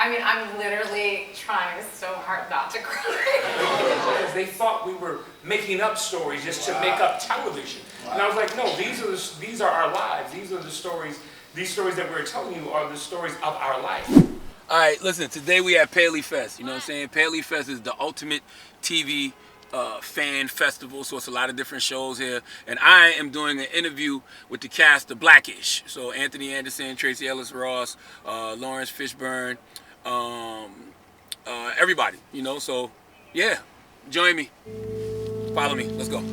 I mean, I'm literally trying so hard not to cry. Because they thought we were making up stories just to make up television. And I was like, no, these are our lives. These are the stories. These stories that we're telling you are the stories of our life. All right, listen, today we at PaleyFest, you know what I'm saying? PaleyFest is the ultimate TV fan festival, so it's a lot of different shows here. And I am doing an interview with the cast of Blackish. So Anthony Anderson, Tracy Ellis Ross, Lawrence Fishburne, everybody, you know? So, yeah, join me. Follow me. Let's go.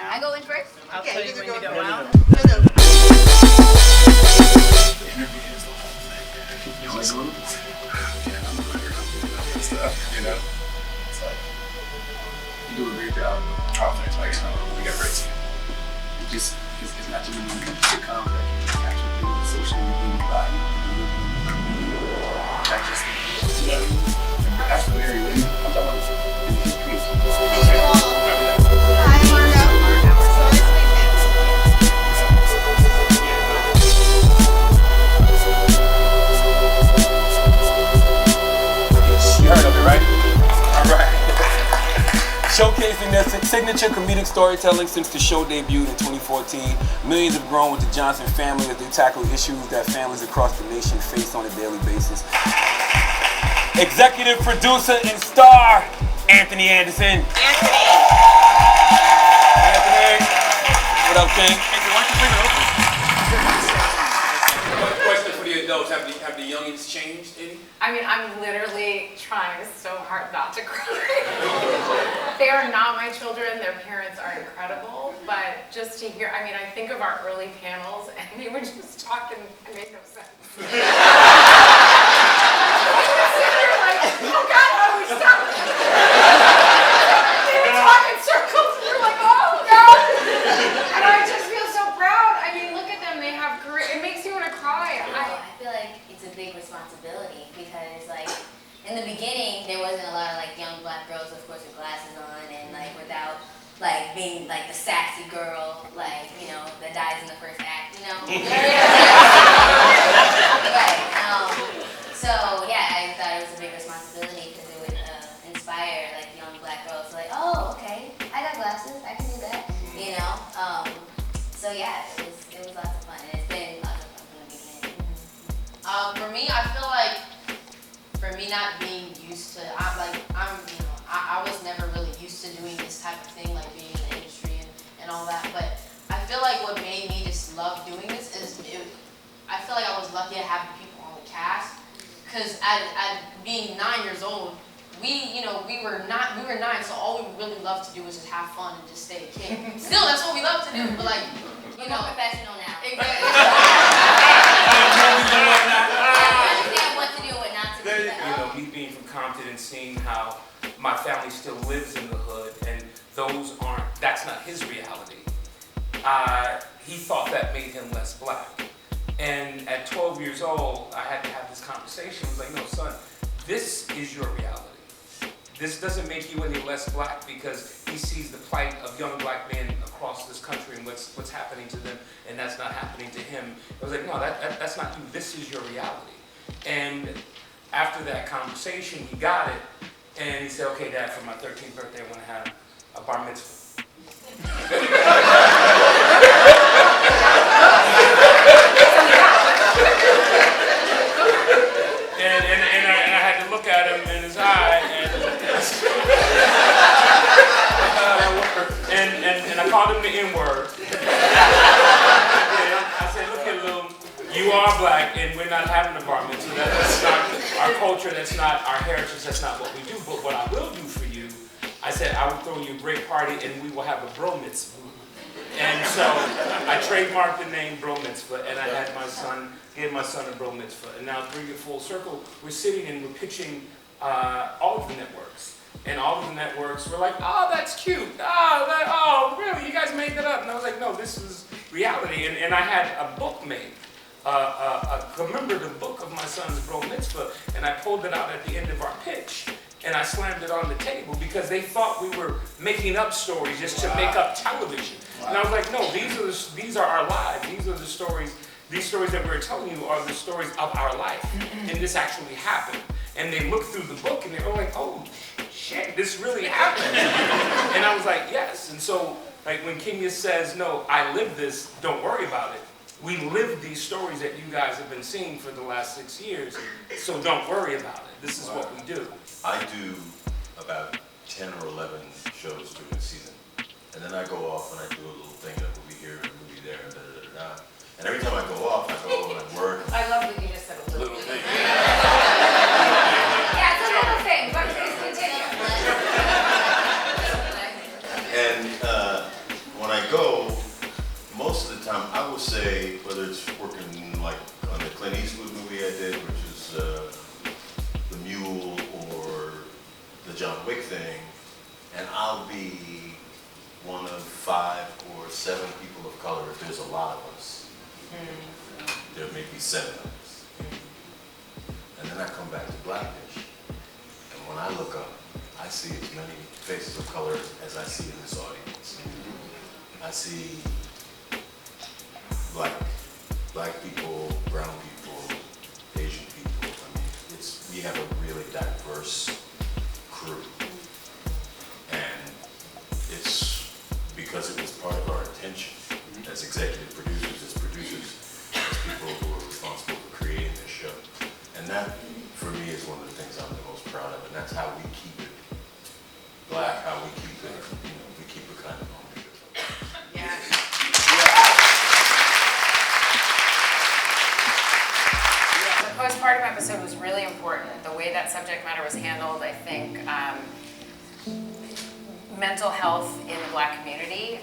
I go in first? I'll tell you when you go out. You know? It's like, you do a great job. Oh, thanks, like, we got great team. It's not just a sitcom that can actually do the social media body. That just, that's the very way. I'm talking about showcasing their signature comedic storytelling since the show debuted in 2014. Millions have grown with the Johnson family as they tackle issues that families across the nation face on a daily basis. Executive producer and star, Anthony Anderson. Anthony! What up, King? Anthony, why don't you bring it open? One question for the adults, have the youngins changed any? I mean, I'm literally trying so hard not to cry. They are not my children, their parents are incredible, but just to hear, I mean, I think of our early panels and they would just talk and it made no sense. I was sitting there like, oh God, how do we stop? They would talk in circles and we're like, oh God. And I just feel so proud. I mean, look at them, they have career, it makes you want to cry. I feel like it's a big responsibility because like in the beginning there wasn't a lot of like young black girls, of course, with glasses on and like without like being like the sassy girl, like, you know, that dies in the first act, you know? Right. So yeah, I thought it was a big responsibility because it would inspire like young black girls to like, oh, okay, I got glasses, I can do that, you know? So yeah, it was lots of fun and it's been lots of fun from the beginning. For me, I feel like for me not being used to, I was never really used to doing this type of thing, like being in the industry and all that. But I feel like what made me just love doing this is I feel like I was lucky to have the people on the cast, because at being 9 years old, we were 9, so all we really loved to do was just have fun and just stay a kid. Still, that's what we love to do, but like, you know, professional now. Exactly. You know, me being from Compton and seeing how my family still lives in the hood, and that's not his reality. He thought that made him less black. And at 12 years old, I had to have this conversation. I was like, no, son, this is your reality. This doesn't make you any less black, because he sees the plight of young black men across this country and what's happening to them, and that's not happening to him. I was like, no, that's not you. This is your reality. And after that conversation, he got it, and he said, okay, Dad, for my 13th birthday, I want to have a bar mitzvah. and I had to look at him in his eye, and I called him the N-word. I said, look here, little, you are black, and we're not having a bar mitzvah. That's not our culture, that's not our heritage, that's not what we do. But what I will do for you, I said, I will throw you a great party, and we will have a bro mitzvah. And so I trademarked the name Bro Mitzvah, and I had my son, gave my son a Bro Mitzvah. And now, to bring it full circle, we're sitting and we're pitching all of the networks. And all of the networks were like, oh, that's cute. Oh, really? You guys made that up? And I was like, no, this is reality. And I had a book made, a commemorative book of my son's Bro Mitzvah, and I pulled it out at the end of our pitch. And I slammed it on the table because they thought we were making up stories just to make up television. And I was like, no, these are our lives. These are the stories. These stories that we're telling you are the stories of our life. And this actually happened. And they looked through the book and they were like, oh, shit, this really happened. And I was like, yes. And so, like when Kenya says, no, I live this, don't worry about it. We live these stories that you guys have been seeing for the last 6 years, so don't worry about it. This is what we do. I do about 10 or 11 shows during the season. And then I go off and I do a little thing, a movie here, a movie there, and da-da-da-da-da. And every time I go off, I go over and work. I love that you just said a little thing. Yeah, it's a little thing, but please continue. And when I go, most of the time, I will say, whether it's working like on the Clint Eastwood movie I did, which is The Mule, or the John Wick thing, and I'll be one of 5 or 7 people of color if there's a lot of us. There may be 7 of us. And then I come back to Blackish, and when I look up, I see as many faces of color as I see in this audience. I see black people, brown people, Asian people. I mean, we have a really diverse crew. And it's because it was part of our intention as executive producers, as people who are responsible for creating this show. And that, for me, is one of the things I'm the most proud of. And that's how we keep it black, how we keep it, we keep a kind of ownership. Yeah. The postpartum episode was really important. The way that subject matter was handled, I think, mental health in the Black community,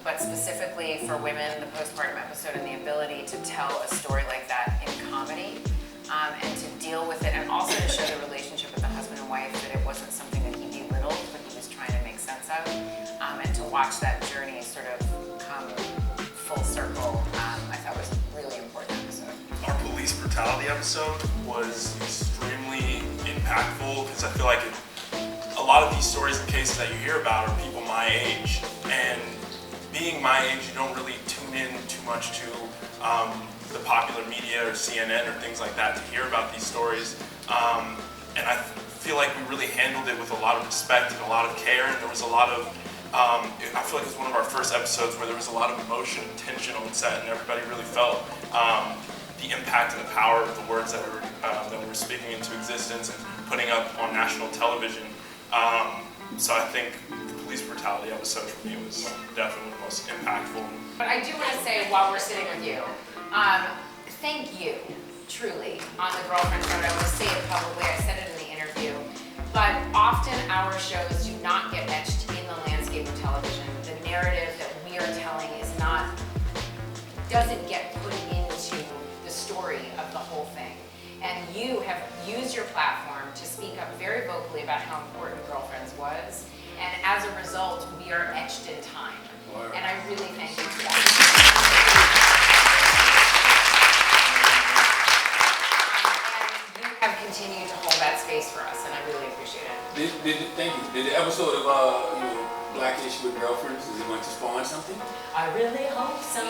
but specifically for women, the postpartum episode and the ability to tell a story like that in comedy, and to deal with it, and also to show the relationship with the husband and wife, that it wasn't something that he belittled, but he was trying to make sense of, and to watch that journey sort of come full circle, I thought was a really important episode. Our police brutality episode was extremely impactful because I feel like a lot of these stories and cases that you hear about are people my age, and being my age, you don't really tune in too much to the popular media or CNN or things like that to hear about these stories. And I feel like we really handled it with a lot of respect and a lot of care, and there was a lot of, I feel like it was one of our first episodes where there was a lot of emotion and tension on set, and everybody really felt the impact and the power of the words that we were speaking into existence and putting up on national television. So I think the police brutality episode for me was definitely the most impactful. But I do want to say, while we're sitting with you, thank you, truly, on the Girlfriend Show. I want to say it publicly, I said it in the interview, but often our shows do not get etched in the landscape of television. The narrative that we are telling doesn't get put into the story of the whole thing. And you have used your platform to speak up very vocally about how important Girlfriends was, and as a result, we are etched in time. And I really thank you for that. And you have continued to hold that space for us, and I really appreciate it. Thank you. Did the episode of Blackish with Girlfriends, is it going to spawn something? I really hope so.